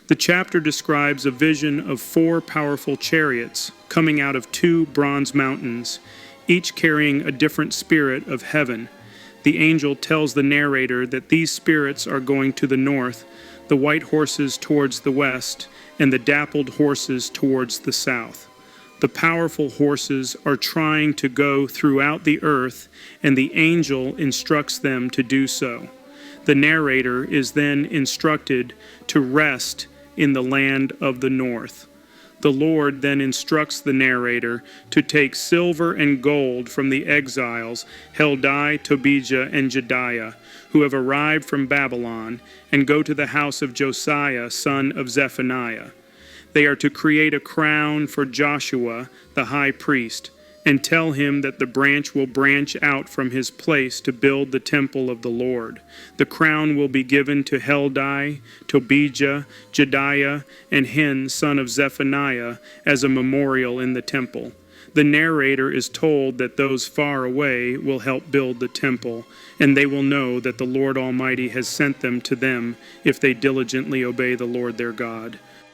The chapter describes a vision of 4 powerful chariots coming out of 2 bronze mountains, each carrying a different spirit of heaven. The angel tells the narrator that these spirits are going to the north, the white horses towards the west, and the dappled horses towards the south. The powerful horses are trying to go throughout the earth, and the angel instructs them to do so. The narrator is then instructed to rest in the land of the north. The Lord then instructs the narrator to take silver and gold from the exiles, Heldai, Tobijah, and Jedaiah, who have arrived from Babylon, and go to the house of Josiah, son of Zephaniah. They are to create a crown for Joshua, the high priest, and tell him that the branch will branch out from his place to build the temple of the Lord. The crown will be given to Heldai, Tobijah, Jedaiah, and Hen, son of Zephaniah, as a memorial in the temple. The narrator is told that those far away will help build the temple, and they will know that the Lord Almighty has sent them to them if they diligently obey the Lord their God.